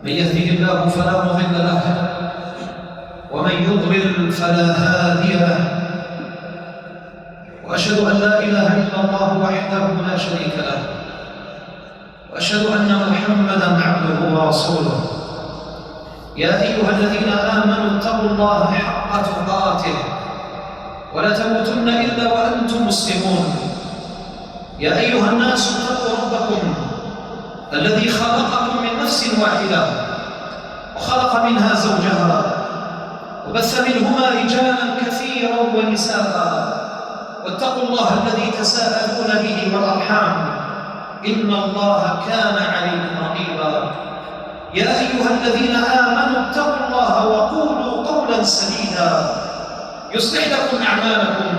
من يهده الله فلا مضل له ومن يضلل فلا هادي له، وأشهد أن لا إله إلا الله وحده لا شريك له، وأشهد أن محمدًا عبده ورسوله. يا أيها الذين آمنوا اتقوا الله حق تقاته ولا تموتن إلا وأنتم مسلمون. يا أيها الناس اتقوا ربكم الذي خلقكم من نفس واحدة وخلق منها زوجها وبث منهما رجالا كثيرا ونساء، واتقوا الله الذي تساءلون به والأرحام إن الله كان عليكم رقيبا. يا أيها الذين آمنوا اتقوا الله وقولوا قولا سديدا يصلح لكم أعمالكم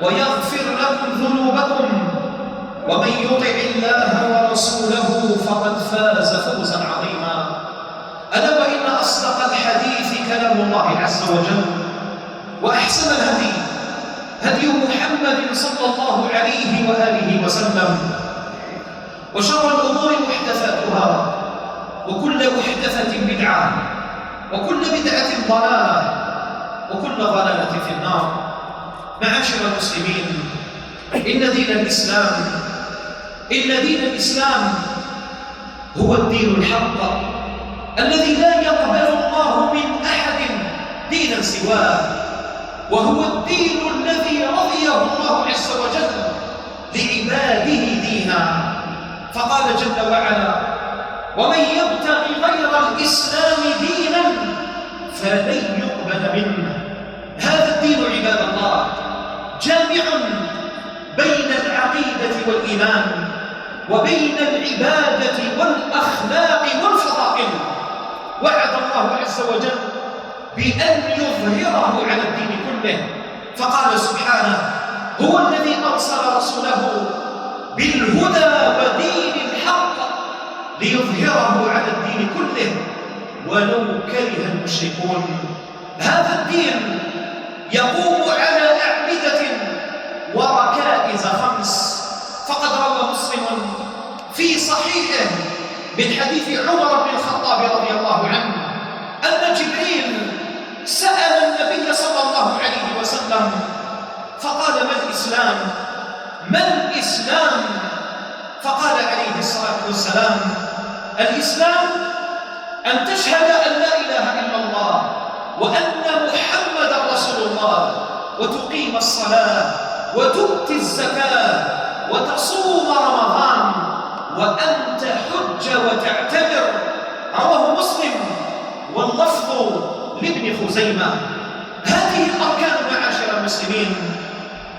ويغفر لكم ذنوبكم، ومن يطع الله ورسوله فقد فاز فوزا عظيما. ألا وإن أصدق الحديث كلام الله عز وجل، وأحسن الهدي هدي محمد صلى الله عليه وآله وسلم، وشر الأمور محدثاتها، وكل محدثة بدعة، وكل بدعة ضلالة، وكل ضلالة في النار. معاشر المسلمين، إن دين الإسلام هو الدين الحق الذي لا يقبل الله من أحد دينا سواه، وهو الدين الذي رضيه الله عز وجل لعباده دينا. فقال جل وعلا: ومن يبتغي غير الإسلام دينا فلن يقبل منه. هذا الدين عباد الله جامع بين العقيدة والإيمان، وبين العبادة والأخلاق والفضائل. وعد الله عز وجل بأن يظهره على الدين كله، فقال سبحانه: هو الذي أرسل رسوله بالهدى ودين الحق ليظهره على الدين كله ولو كره المشركون. هذا الدين يقوم على أعمدة وركائز 5. فقد روى مسلم في صحيحه من حديث عمر بن الخطاب رضي الله عنه أن جبريل سأل النبي صلى الله عليه وسلم فقال: ما الإسلام؟ فقال عليه الصلاة والسلام: الإسلام أن تشهد أن لا إله إلا الله وأن محمدًا رسول الله، وتقيم الصلاة، وتؤتي الزكاة، وتصوم رمضان، وأن تحج وتعتمر. رواه مسلم واللفظ لابن خزيمة. هذه الأركان معاشر المسلمين،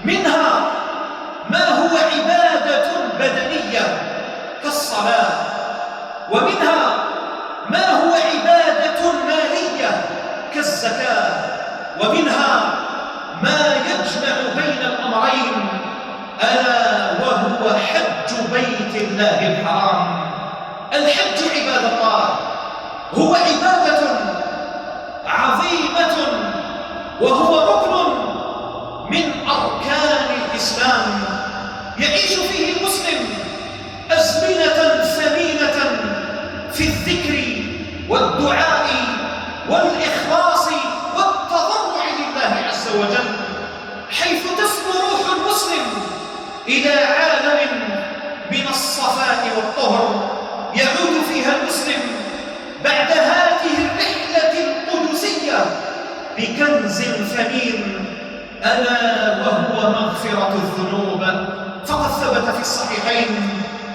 منها ما هو عبادة بدنية كالصلاة، ومنها ما هو عبادة مالية كالزكاة، ومنها ما يجمع بين الأمرين ألا وهو حج بيت الله الحرام. الحج عباد الله هو عبادة عظيمة، وهو ركن من أركان الإسلام يعيش فيه المسلم أزمنة ثمينة في الذكر والدعاء والإخلاص والتضرع لله عز وجل، حيث تسمو روح المسلم إلى عالم من الصفاء والطهر يعود فيها المسلم بعد هذه الرحلة القدسية بكنز ثمين ألا وهو مغفرة الذنوب. فقد ثبت في الصحيحين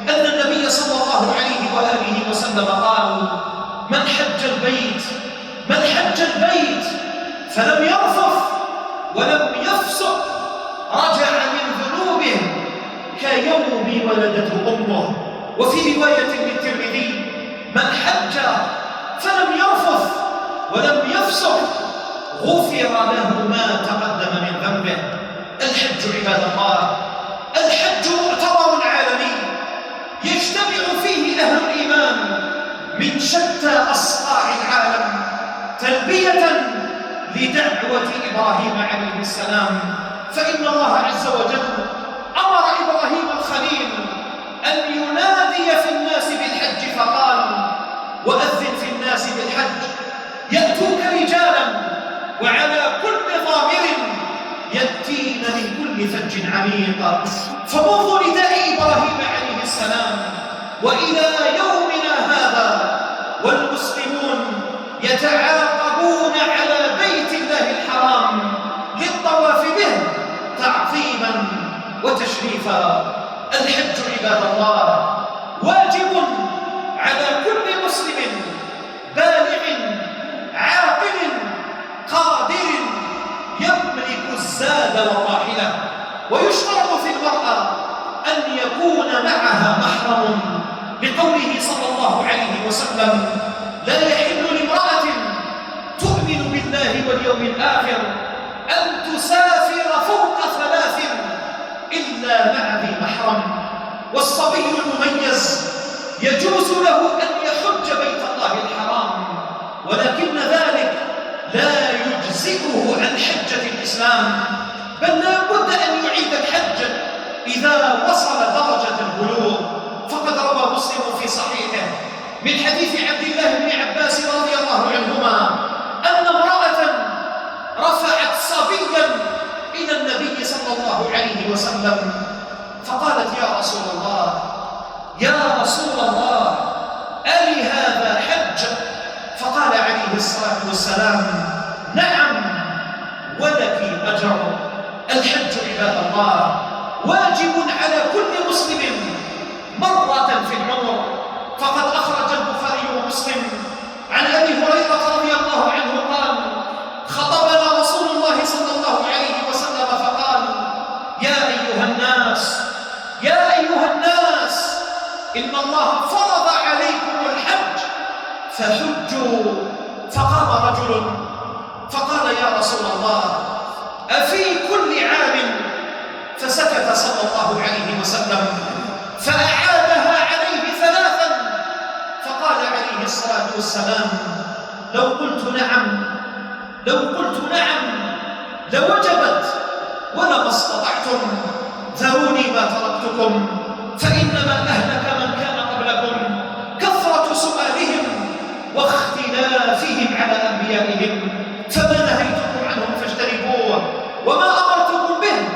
أن النبي صلى الله عليه وآله وسلم قال: من حج البيت فلم يرفث ولم يفسق رجع من ذنوبه كيوم ولدته أمه. وفي رواية للترمذي: من حج فلم يرفث ولم يفسق غفر له ما تقدم من ذنبه. الحج عباد الله، الحج مؤتمر عالمي يجتمع فيه أهل الإيمان من شتى أصقاع العالم تلبية لدعوة إبراهيم عليه السلام. فإن الله عز وجل أمر إبراهيم الخليل أن ينادي في الناس بالحج، فقال: وأذن في كل فج عميق. فمنذ نداء إبراهيم عليه السلام وإلى يومنا هذا والمسلمون يتعاقبون على بيت الله الحرام للطواف به تعظيما وتشريفا. الحج عباد الله واجب على كل مسلم بالغ عاقل قادر يملك الزاد والراحلة، ويشترط في المرأة أن يكون معها محرم لقوله صلى الله عليه وسلم: لا يحل لامرأة تؤمن بالله واليوم الآخر أن تسافر فوق 3 إلا مع ذي محرم. والصبي المميز يجوز له أن يحج بيت الله الحرام، ولكن ذلك لا يجزئه عن حجة الإسلام، بل لا بد أن يعيد الحج إذا وصل درجة البلوغ. فقد روى مسلم في صحيحه من حديث عبد الله بن عباس رضي الله عنهما أن امرأة رفعت صبيا إلى النبي صلى الله عليه وسلم فقالت: يا رسول الله، يا رسول الله، ألي هذا حج؟ فقال عليه الصلاة والسلام: نعم ولك أجر. الحج عباد الله واجب على كل مسلم مرة في العمر. فقد أخرج البخاري ومسلم عن أبي هريرة رضي الله عنه قال: خطبنا رسول الله صلى الله عليه وسلم فقال: يا أيها الناس، يا أيها الناس، إن الله فرض عليكم الحج فحجوا. فقام رجل فقال: يا رسول الله، أفي كل عام؟ فسكت صلى الله عليه وسلم فأعادها عليه 3. فقال عليه الصلاة والسلام: لو قلت نعم لوجبت ولما استطعتم، ذروني ما تركتكم، فإنما أهلك من كان قبلكم كثرة سؤالهم واختلافهم على أنبيائهم، فما نهيتكم عنهم فاجتنبوه، وما أمرتكم به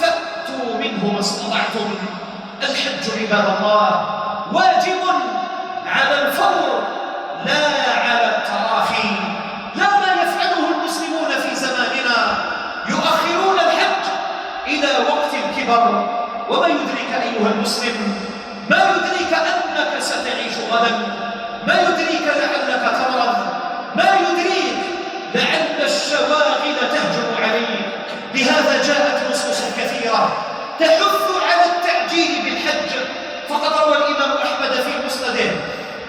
فأتوا منه ما استطعتم. الحج عباد الله واجب على الفور لا على التراخي. لا ما يفعله المسلمون في زماننا، يؤخرون الحج إلى وقت الكبر. وما يدرك أيها المسلم، ما يدرك أنك ستعيش غدا، ما يدريك لعلك تمرض، ما يدريك لعل الشواغل تهجم عليك. لهذا جاءت نصوص كثيرة تحث على التعجيل بالحج. فقد روى الإمام أحمد في مسنده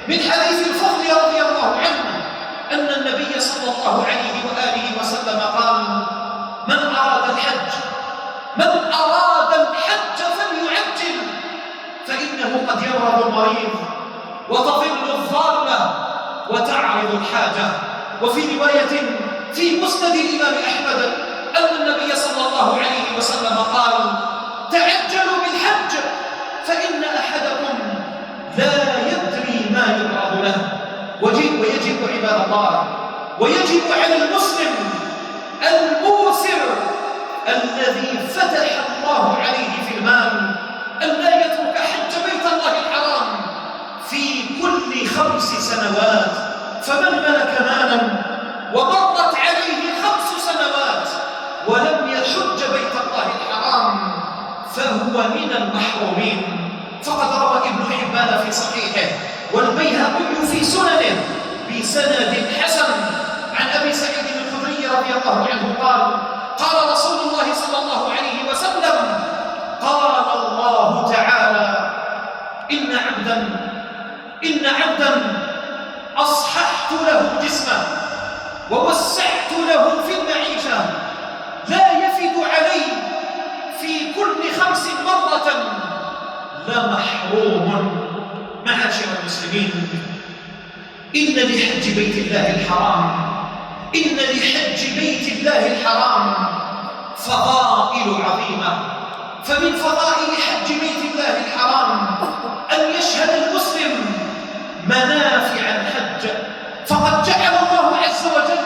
من حديث الفضل رضي الله عنه أن النبي صلى الله عليه وآله وسلم قال: من أراد الحج فليعجل، فإنه قد يمرض المريض وتضل الضالة وتعرض الحاجة. وفي رواية في مسند الإمام أحمد أن النبي صلى الله عليه وسلم قال: تعجلوا بالحج فإن أحدكم لا يدري ما يعرض له. ويجب عباد الله، ويجب على المسلم الموسر الذي فتح الله عليه في المال أن لا يترك حج بيت الله الحرام في كل 5 سنوات. فمن ملك مالا ومرت عليه 5 سنوات ولم يحج بيت الله الحرام فهو من المحرومين. فقد روى ابن حبان في صحيحه والبيهقي في سننه بسند حسن عن أبي سعيد الخدري رضي الله عنه قال: قال رسول الله صلى الله عليه وسلم: قال الله تعالى: إن عبدا أصححت له جسمه ووسعت له في المعيشة لا يفد علي في كل 5 مرة لمحروم. معاشر المسلمين، إن لحج بيت الله الحرام فضائل عظيمة. فمن فضائل حج بيت الله الحرام أن يشهد المسلم منافع الحج. فقد جعل الله عز وجل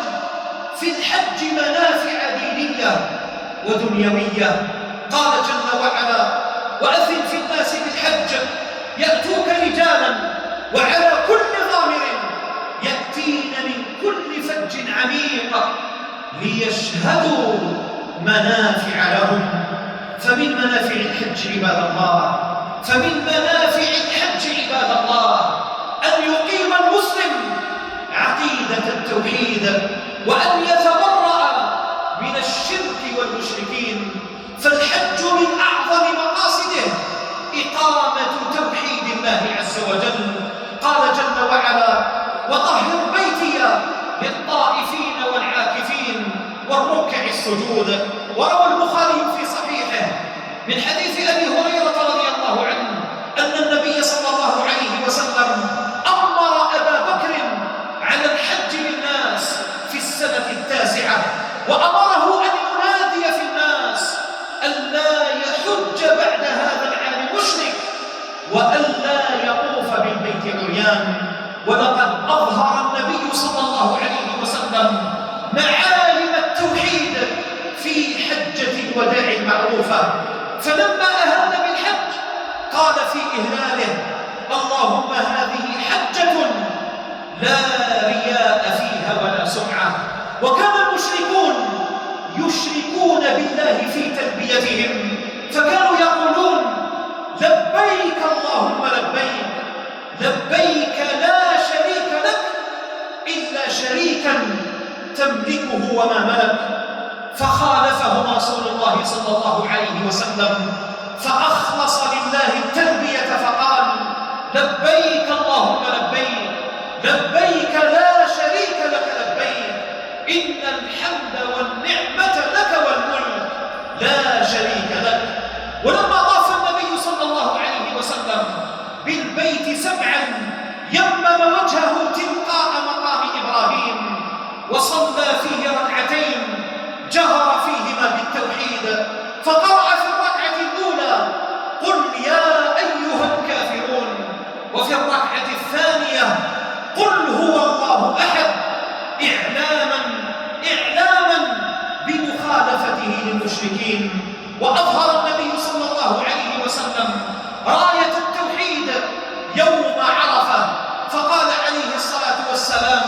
في الحج منافع دينية ودنيوية. قال جل وعلا: وأذن في الناس بالحج يأتوك رجالا وعلى كل ضامر يأتين من كل فج عميق ليشهدوا منافع لهم. فمن منافع الحج عباد الله، فمن منافع الحج عباد الله أن يقيم المسلم عقيدة التوحيد وأن يتبرأ من الشرك والمشركين. فالحج من أعظم مقاصده إقامة توحيد الله عز وجل. قال جل وعلا: وطهر بيتي للطائفين والعاكفين والركع السجود. وروى البخاري في صحيحه من حديث أبي هريرة رضي الله عنه أن النبي صلى الله عليه وسلم أمر أبا بكر على الحج للناس في السنة 9، وأمره أن ينادي في الناس ألا يحج بعد هذا العام مشرك وألا يطوف بالبيت عريان. ولقد أظهر النبي صلى الله عليه وسلم معالم التوحيد في حجة الوداع المعروفة. فلما أهل بالحج قال في إهلاله: اللهم هذه حجة لا رياء فيها ولا سمعة. وكان المشركون يشركون بالله في تلبيتهم، فكانوا يقولون: لبيك اللهم لبيك، لبيك لا شريك لك إلا شريكا تملكه وما ملك. فخالفهم رسول الله صلى الله عليه وسلم فأخلص لله التلبية فقال: لبيك اللهم لبيك، لبيك لا شريك لك لبيك، إن الحمد والنعمة لك والملك لا شريك لك. ولما طاف النبي صلى الله عليه وسلم بالبيت 7 يمم وجهه تلقاء مقام إبراهيم وصلى فيه ركعتين جهر فيهما بالتوحيد، فقرأ في الركعة الأولى: قل يا أيها الكافرون، وفي الركعة الثانية: قل هو الله أحد، إعلاما بمخالفته للمشركين. وأظهر النبي صلى الله عليه وسلم راية التوحيد يوم عرفة، فقال عليه الصلاة والسلام: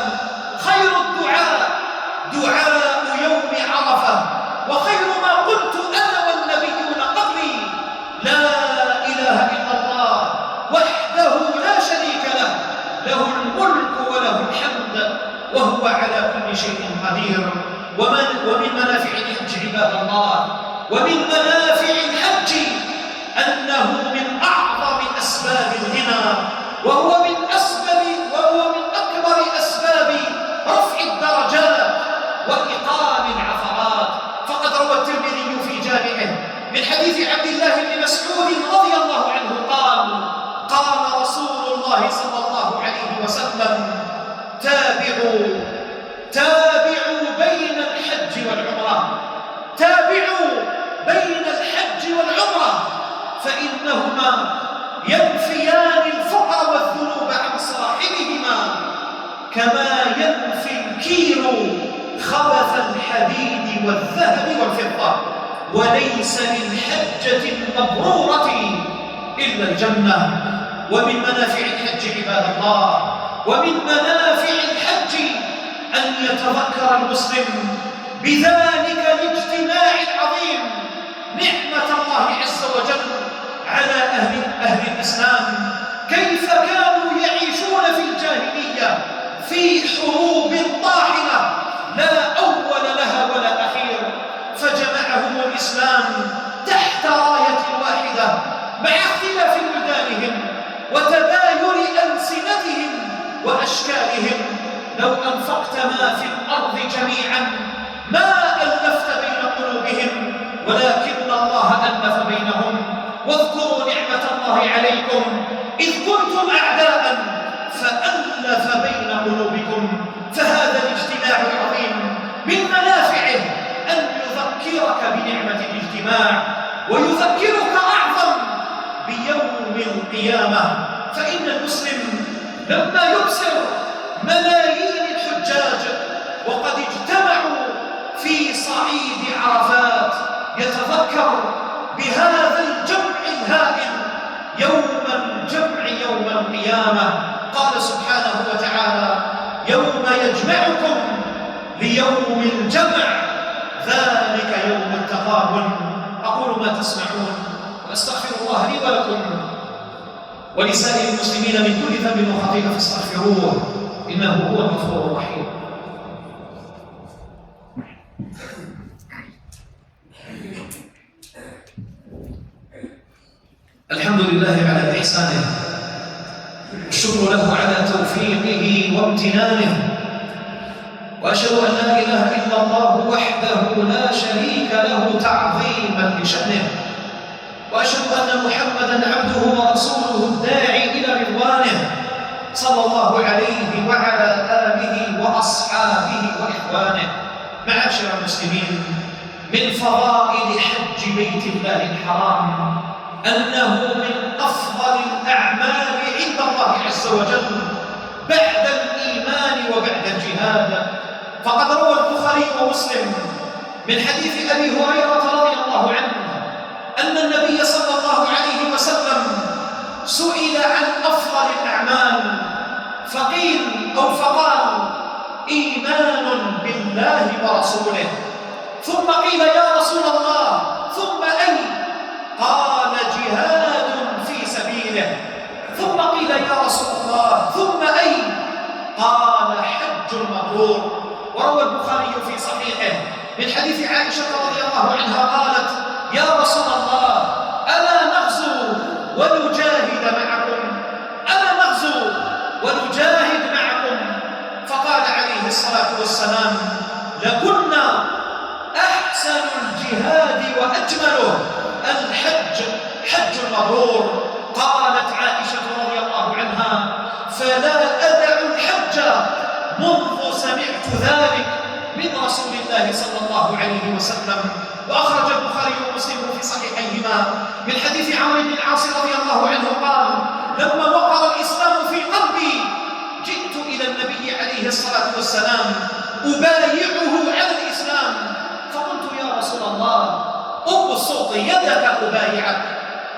خير الدعاء دعاء يوم عرفة، وخير ما قلت أنا والنبيون قبلي لا إله إلا الله وحده لا شريك له، له الملك وله الحمد وهو على كل شيء قدير. ومن منافع الحج عباد الله، ومن منافع الحج أنه من أعظم أسباب الغنى، وهو من أكبر أسباب رفع الدرجات وإقام العثرات. فقد روى الترمذي في جامعه من حديث عبد الله بن مسعود رضي الله عنه قال: قال رسول الله صلى الله عليه وسلم: تابعوا بين الحج والعمرة، تابعوا بين الحج والعمرة، فإنهما ينفيان الفقر والذنوب عن صاحبهما كما ينفي الكير خبث الحديد والذهب والفضة، وليس للحجة المبرورة إلا الجنة. ومن منافع الحج عباد الله، ومن منافع الحج أن يتذكر المسلم بذلك الاجتماع العظيم نعمة الله عز وجل على أهل الإسلام، كيف كانوا يعيشون في الجاهلية في حروب طاحنة لا أول لها ولا أخير، فجمعهم الإسلام تحت راية واحدة مع اختلاف بلدانهم وتباين ألسنتهم وأشكالهم. لو أنفقت ما في الأرض جميعا ما ألفت بين قلوبهم، ولكن الله ألف بينهم. واذكروا نعمة الله عليكم إذ كنتم أعداء فألف بين قلوبكم. فهذا الاجتماع العظيم من منافعه أن يذكرك بنعمة الاجتماع، ويذكرك أعظم بيوم القيامة. فإن المسلم لما يبصر ملايين الحجاج وقد اجتمعوا في صعيد عرفات يتذكر بهذا الجمع الهائل يوم الجمع يوم القيامة. قال سبحانه وتعالى: يوم يجمعكم ليوم الجمع ذلك يوم التغابن. أقول ما تسمعون وأستغفر الله لي ولكم ولسائر المسلمين من كل ذنب وخطيئة فاستغفروه إنه هو الغفور الرحيم. الحمد لله على إحسانه، والشكر له على توفيقه وامتنانه، وأشهد أن لا إله إلا الله وحده لا شريك له تعظيما لشأنه، وأشهد أن محمدًا عبده ورسوله الداعي إلى رضوانه صلى الله عليه وعلى آله وأصحابه وإخوانه. معاشر المسلمين، من فضائل حج بيت الله الحرام أنه من أفضل الأعمال عند الله عز وجل بعد الإيمان وبعد الجهاد. فقد روى البخاري ومسلم من حديث أبي هريرة رضي الله عنه أن النبي صلى الله عليه وسلم سئل عن أفضل الأعمال فقيل أو فقال: إيمان بالله ورسوله. ثم قيل: يا رسول الله ثم أي؟ قال: جهاد في سبيله. ثم قيل: يا رسول الله ثم أي؟ قال: حج مبرور. وروى البخاري في صحيحه من حديث عائشة رضي الله عنها قالت: يا رسول الله ألا نغزو ونجاهد معكم؟ ألا نغزو ونجاهد معكم؟ فقال عليه الصلاة والسلام: لكنا أحسن الجهاد وأجمله الحج، حج مبرور. قالت عائشة رضي الله عنها: فلا أدع الحج منذ سمعت ذلك من رسول الله صلى الله عليه وسلم. وأخرج البخاري ومسلم في صحيحيهما من حديث عمرو بن العاص رضي الله عنه قال: لما وقر الإسلام في قلبي جئت إلى النبي عليه الصلاة والسلام أبايعه على الإسلام، فقلت: يا رسول الله أبسط يدك أبايعك.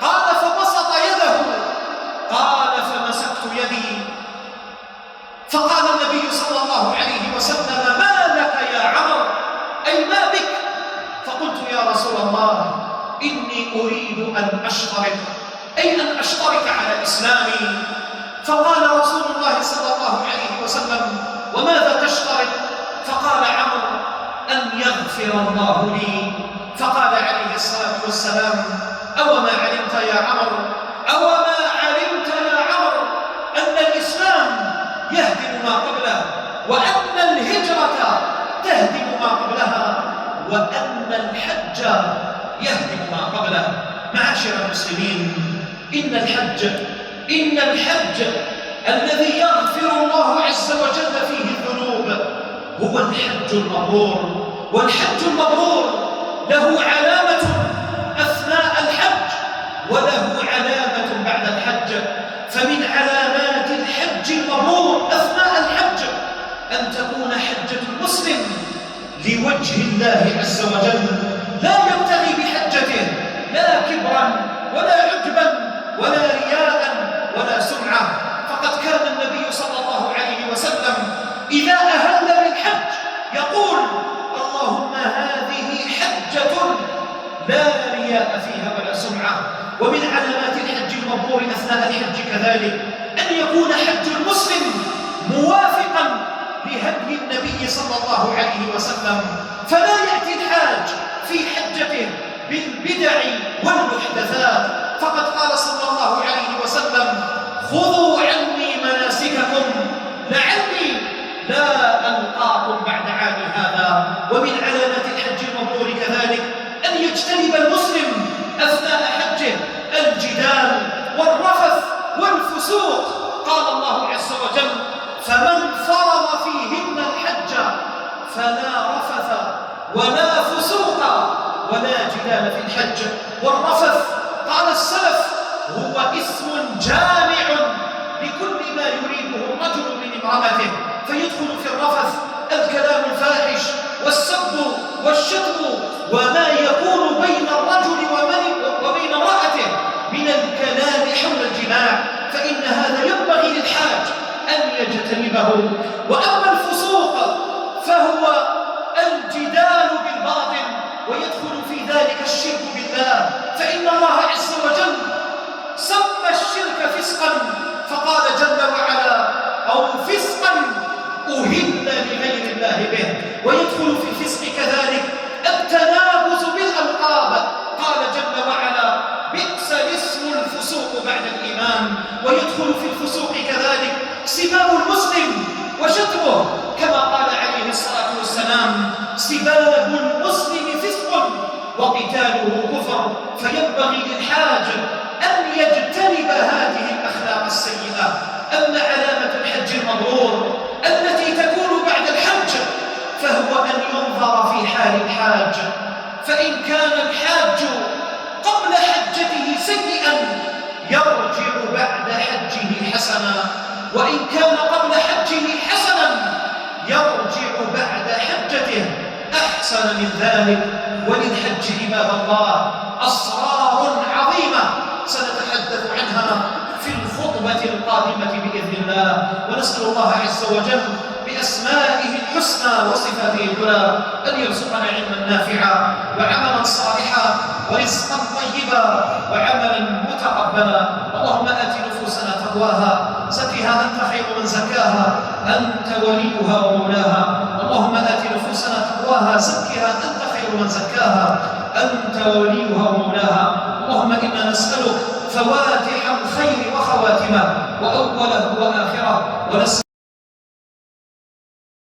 قال: فبسط يده. قال: فمسكت يدي. فقال النبي صلى الله عليه وسلم: ما لك يا عمرو؟ أي ما بك؟ فقلت: يا رسول الله إني أريد أن أشترك، أي أن أشترك على إسلامي. فقال رسول الله صلى الله عليه وسلم: وماذا تشترك؟ فقال عمرو: أن يغفر الله لي. فقال عليه الصلاة والسلام: أوما علمت يا عمرو، أوما علمت يا عمرو أن الإسلام يهدم ما قبله، وأن الهجرة تهدم ما قبلها، وأن الحج يهدم ما قبله. معاشر المسلمين، إن الحج الذي يغفر الله عز وجل فيه الذنوب هو الحج المبرور. والحج المبرور له علامة أثناء الحج وله علامة بعد الحج. فمن علامات الحج المبرور أثناء الحج أن تكون حجة المسلم لوجه الله عز وجل، لا يبتغي بحجته لا كبرا ولا عجبا ولا رياء ولا سمعة. فقد كان النبي صلى الله عليه وسلم إذا أهل بالحج يقول: اللهم هذه حجة لا رياء فيها ولا سمعة. ومن علامات الحج المبرور أثناء الحج كذلك أن يكون حج المسلم موافقا لهدي النبي صلى الله عليه وسلم، فلا يأتي الحاج في حجته بالبدع والمحدثات. فقد قال صلى الله عليه وسلم: خذوا عني مناسككم لعلي لا ألقاكم بعد عامي هذا. ومن علامات الحج المبرور كذلك أن يجتنب المسلم أثناء حجه الجدال والرفث والفسوق. قال الله عز وجل: فمن فرض فيهن الحج فلا رفث ولا فسوق ولا جدال في الحج. والرفث قال السلف هو اسم جامع لكل ما يريده الرجل من امرأته، فيدخل في الرفث الكلام الفاحش والسب والشتم وما يكون بين الرجل حول الجماع، فإن هذا ينبغي للحاج أن يجتنبه. وأما الفسوق فهو الجدال بالباطل، ويدخل في ذلك الشرك بالله، فإن الله عز وجل سمى الشرك فسقا، فقال جل وعلا: أو فسقا أهل لغير الله به. ويدخل في الفسق كذلك التنابز بالألقاب، قال جل وعلا: بئس الاسم الفسوق بعد الإيمان. ويدخل في الفسوق كذلك سباب المسلم وشتمه، كما قال عليه الصلاة والسلام: سباب المسلم فسق وقتاله كفر. فينبغي للحاج أن يجتنب هذه الأخلاق السيئة. أما علامة الحج المبرور التي تكون بعد الحج فهو أن ينظر في حال الحاج، فإن كان الحاج قبل حجته سيئا يرجع بعد حجه حسنا، وإن كان قبل حجه حسنا يرجع بعد حجته أحسن من ذلك. وللحج عباد الله أسرار عظيمة سنتحدث عنها في الخطبة القادمة بإذن الله. ونسأل الله عز وجل بأسمائه الحسنى وصفاته العلى أن يرزقنا علما نافعا وعملا صالحا ورزقا طيبا وعملا متقبلا. اللهم آت نفوسنا تقواها، زكها أنت خير من زكاها، أنت وليها ومولاها. اللهم آت نفوسنا تقواها، زكها أنت خير من زكاها، أنت وليها ومولاها. اللهم إنا نسألك فواتح الخير وخواتمه وأوله وآخره، ونسألك